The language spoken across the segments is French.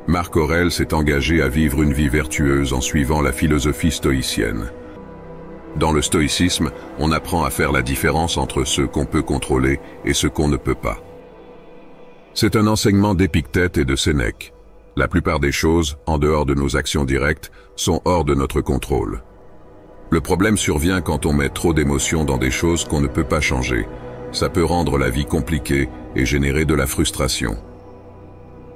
Marc Aurèle s'est engagé à vivre une vie vertueuse en suivant la philosophie stoïcienne. Dans le stoïcisme, on apprend à faire la différence entre ce qu'on peut contrôler et ce qu'on ne peut pas. C'est un enseignement d'Épictète et de Sénèque. La plupart des choses, en dehors de nos actions directes, sont hors de notre contrôle. Le problème survient quand on met trop d'émotions dans des choses qu'on ne peut pas changer. Ça peut rendre la vie compliquée et générer de la frustration.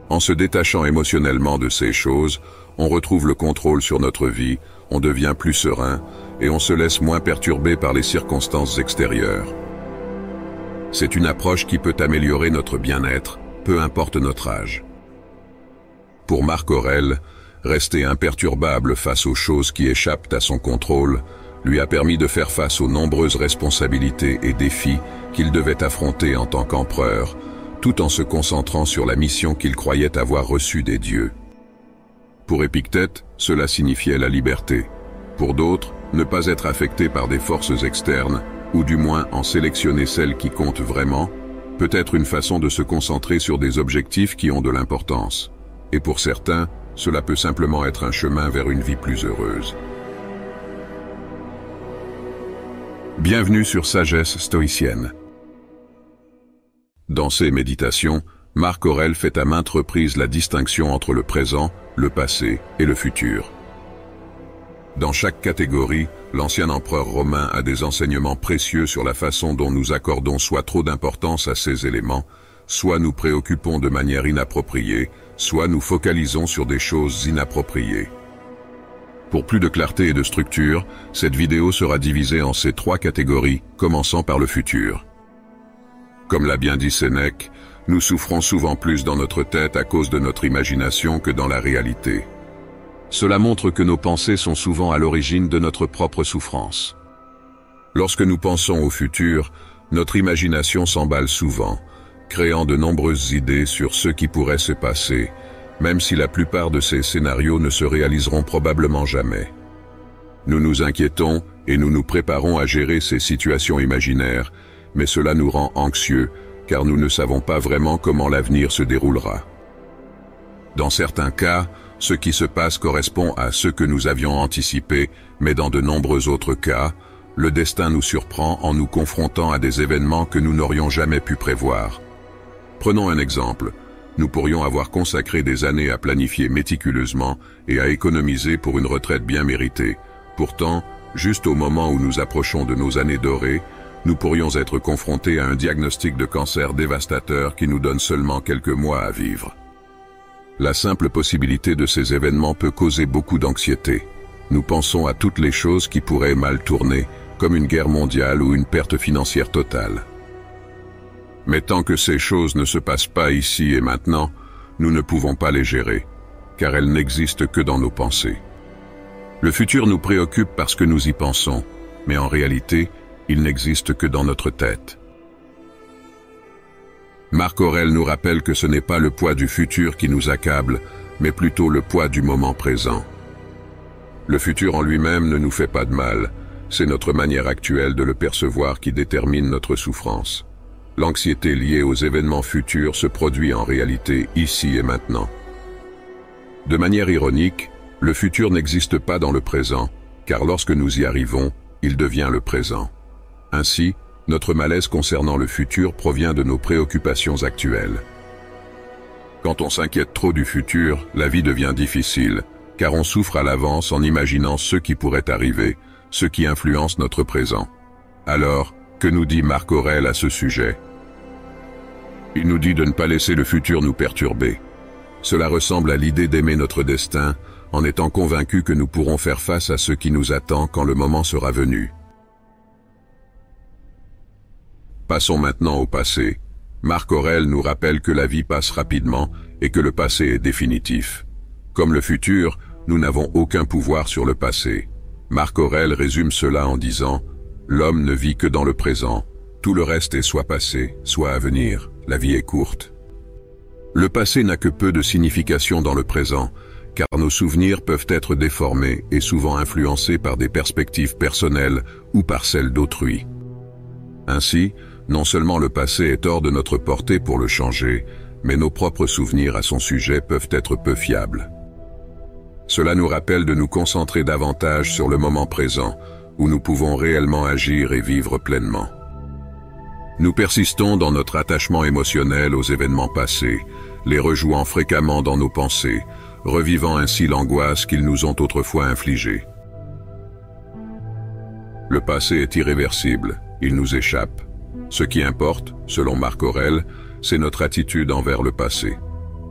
En se détachant émotionnellement de ces choses, on retrouve le contrôle sur notre vie, on devient plus serein et on se laisse moins perturber par les circonstances extérieures. C'est une approche qui peut améliorer notre bien-être, peu importe notre âge. Pour Marc Aurèle, rester imperturbable face aux choses qui échappent à son contrôle lui a permis de faire face aux nombreuses responsabilités et défis qu'il devait affronter en tant qu'empereur, tout en se concentrant sur la mission qu'il croyait avoir reçue des dieux. Pour Épictète, cela signifiait la liberté. Pour d'autres, ne pas être affecté par des forces externes, ou du moins en sélectionner celles qui comptent vraiment, peut être une façon de se concentrer sur des objectifs qui ont de l'importance. Et pour certains, cela peut simplement être un chemin vers une vie plus heureuse. Bienvenue sur Sagesse stoïcienne. Dans ses méditations, Marc Aurèle fait à maintes reprises la distinction entre le présent, le passé et le futur. Dans chaque catégorie, l'ancien empereur romain a des enseignements précieux sur la façon dont nous accordons soit trop d'importance à ces éléments, soit nous préoccupons de manière inappropriée, soit nous focalisons sur des choses inappropriées. Pour plus de clarté et de structure, cette vidéo sera divisée en ces trois catégories, commençant par le futur. Comme l'a bien dit Sénèque, nous souffrons souvent plus dans notre tête à cause de notre imagination que dans la réalité. Cela montre que nos pensées sont souvent à l'origine de notre propre souffrance. Lorsque nous pensons au futur, notre imagination s'emballe souvent, créant de nombreuses idées sur ce qui pourrait se passer, même si la plupart de ces scénarios ne se réaliseront probablement jamais. Nous nous inquiétons et nous nous préparons à gérer ces situations imaginaires, mais cela nous rend anxieux, car nous ne savons pas vraiment comment l'avenir se déroulera. Dans certains cas, ce qui se passe correspond à ce que nous avions anticipé, mais dans de nombreux autres cas, le destin nous surprend en nous confrontant à des événements que nous n'aurions jamais pu prévoir. Prenons un exemple. Nous pourrions avoir consacré des années à planifier méticuleusement et à économiser pour une retraite bien méritée. Pourtant, juste au moment où nous approchons de nos années dorées, nous pourrions être confrontés à un diagnostic de cancer dévastateur qui nous donne seulement quelques mois à vivre. La simple possibilité de ces événements peut causer beaucoup d'anxiété. Nous pensons à toutes les choses qui pourraient mal tourner, comme une guerre mondiale ou une perte financière totale. Mais tant que ces choses ne se passent pas ici et maintenant, nous ne pouvons pas les gérer, car elles n'existent que dans nos pensées. Le futur nous préoccupe parce que nous y pensons, mais en réalité, il n'existe que dans notre tête. Marc Aurèle nous rappelle que ce n'est pas le poids du futur qui nous accable, mais plutôt le poids du moment présent. Le futur en lui-même ne nous fait pas de mal, c'est notre manière actuelle de le percevoir qui détermine notre souffrance. L'anxiété liée aux événements futurs se produit en réalité ici et maintenant. De manière ironique, le futur n'existe pas dans le présent, car lorsque nous y arrivons, il devient le présent. Ainsi, notre malaise concernant le futur provient de nos préoccupations actuelles. Quand on s'inquiète trop du futur, la vie devient difficile, car on souffre à l'avance en imaginant ce qui pourrait arriver, ce qui influence notre présent. Alors, que nous dit Marc Aurèle à ce sujet? Il nous dit de ne pas laisser le futur nous perturber. Cela ressemble à l'idée d'aimer notre destin, en étant convaincu que nous pourrons faire face à ce qui nous attend quand le moment sera venu. Passons maintenant au passé. Marc Aurèle nous rappelle que la vie passe rapidement et que le passé est définitif. Comme le futur, nous n'avons aucun pouvoir sur le passé. Marc Aurèle résume cela en disant « L'homme ne vit que dans le présent. Tout le reste est soit passé, soit à venir. La vie est courte. » Le passé n'a que peu de signification dans le présent, car nos souvenirs peuvent être déformés et souvent influencés par des perspectives personnelles ou par celles d'autrui. Ainsi, non seulement le passé est hors de notre portée pour le changer, mais nos propres souvenirs à son sujet peuvent être peu fiables. Cela nous rappelle de nous concentrer davantage sur le moment présent, où nous pouvons réellement agir et vivre pleinement. Nous persistons dans notre attachement émotionnel aux événements passés, les rejouant fréquemment dans nos pensées, revivant ainsi l'angoisse qu'ils nous ont autrefois infligée. Le passé est irréversible, il nous échappe. Ce qui importe, selon Marc Aurèle, c'est notre attitude envers le passé.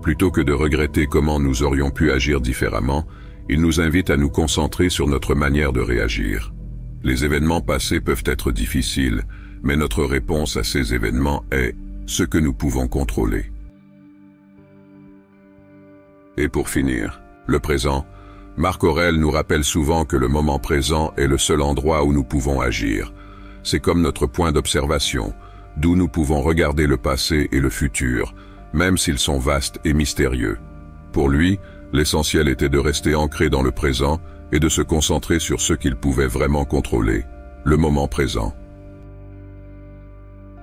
Plutôt que de regretter comment nous aurions pu agir différemment, il nous invite à nous concentrer sur notre manière de réagir. Les événements passés peuvent être difficiles, mais notre réponse à ces événements est ce que nous pouvons contrôler. Et pour finir, le présent. Marc Aurèle nous rappelle souvent que le moment présent est le seul endroit où nous pouvons agir. C'est comme notre point d'observation, d'où nous pouvons regarder le passé et le futur, même s'ils sont vastes et mystérieux. Pour lui, l'essentiel était de rester ancré dans le présent et de se concentrer sur ce qu'il pouvait vraiment contrôler, le moment présent.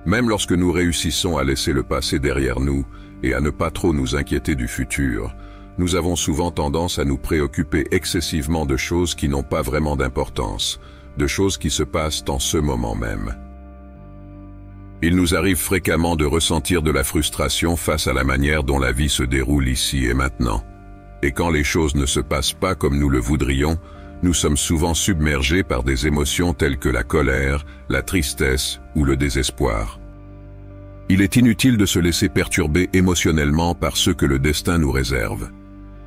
Même lorsque nous réussissons à laisser le passé derrière nous et à ne pas trop nous inquiéter du futur, nous avons souvent tendance à nous préoccuper excessivement de choses qui n'ont pas vraiment d'importance, de choses qui se passent en ce moment même. Il nous arrive fréquemment de ressentir de la frustration face à la manière dont la vie se déroule ici et maintenant. Et quand les choses ne se passent pas comme nous le voudrions, nous sommes souvent submergés par des émotions telles que la colère, la tristesse ou le désespoir. Il est inutile de se laisser perturber émotionnellement par ce que le destin nous réserve.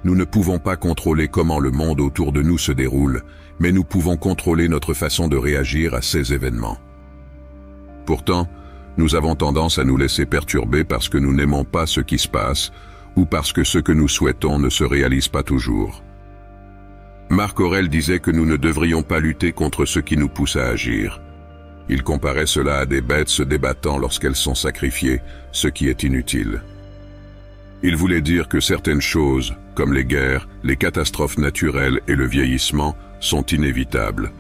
Nous ne pouvons pas contrôler comment le monde autour de nous se déroule, mais nous pouvons contrôler notre façon de réagir à ces événements. Pourtant, nous avons tendance à nous laisser perturber parce que nous n'aimons pas ce qui se passe, ou parce que ce que nous souhaitons ne se réalise pas toujours. Marc Aurèle disait que nous ne devrions pas lutter contre ce qui nous pousse à agir. Il comparait cela à des bêtes se débattant lorsqu'elles sont sacrifiées, ce qui est inutile. Il voulait dire que certaines choses, comme les guerres, les catastrophes naturelles et le vieillissement, sont inévitables.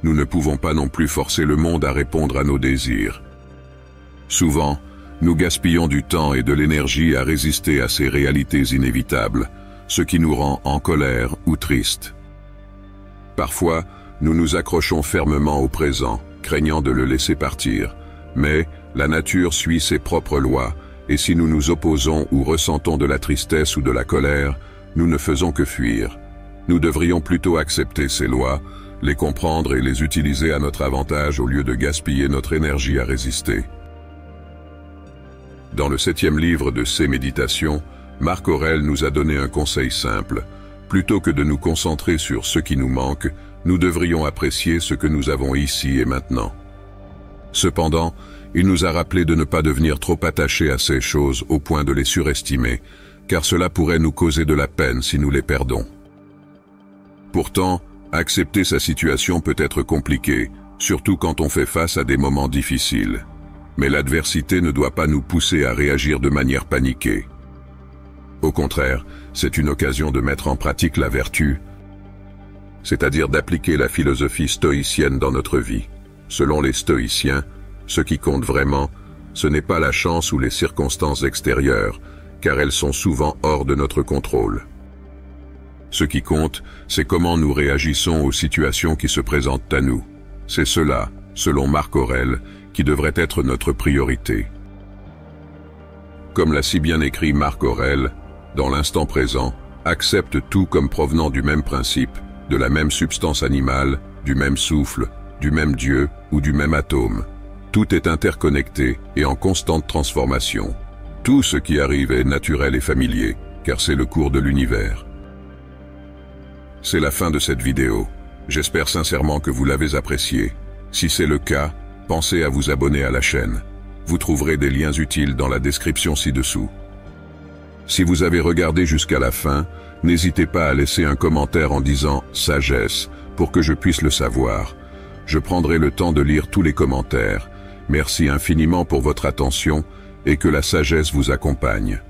Nous ne pouvons pas non plus forcer le monde à répondre à nos désirs. Souvent, nous gaspillons du temps et de l'énergie à résister à ces réalités inévitables, ce qui nous rend en colère ou tristes. Parfois, nous nous accrochons fermement au présent, craignant de le laisser partir, mais la nature suit ses propres lois, et si nous nous opposons ou ressentons de la tristesse ou de la colère, nous ne faisons que fuir. Nous devrions plutôt accepter ces lois, les comprendre et les utiliser à notre avantage au lieu de gaspiller notre énergie à résister. Dans le 7e livre de ses méditations, Marc Aurèle nous a donné un conseil simple. Plutôt que de nous concentrer sur ce qui nous manque, nous devrions apprécier ce que nous avons ici et maintenant. Cependant, il nous a rappelé de ne pas devenir trop attachés à ces choses au point de les surestimer, car cela pourrait nous causer de la peine si nous les perdons. Pourtant, accepter sa situation peut être compliqué, surtout quand on fait face à des moments difficiles. Mais l'adversité ne doit pas nous pousser à réagir de manière paniquée. Au contraire, c'est une occasion de mettre en pratique la vertu, c'est-à-dire d'appliquer la philosophie stoïcienne dans notre vie. Selon les stoïciens, ce qui compte vraiment, ce n'est pas la chance ou les circonstances extérieures, car elles sont souvent hors de notre contrôle. Ce qui compte, c'est comment nous réagissons aux situations qui se présentent à nous. C'est cela, selon Marc Aurèle, qui devrait être notre priorité. Comme l'a si bien écrit Marc Aurèle, dans l'instant présent, accepte tout comme provenant du même principe, de la même substance animale, du même souffle, du même Dieu ou du même atome. Tout est interconnecté et en constante transformation. Tout ce qui arrive est naturel et familier, car c'est le cours de l'univers. C'est la fin de cette vidéo. J'espère sincèrement que vous l'avez appréciée. Si c'est le cas, pensez à vous abonner à la chaîne. Vous trouverez des liens utiles dans la description ci-dessous. Si vous avez regardé jusqu'à la fin, n'hésitez pas à laisser un commentaire en disant « sagesse » pour que je puisse le savoir. Je prendrai le temps de lire tous les commentaires. Merci infiniment pour votre attention et que la sagesse vous accompagne.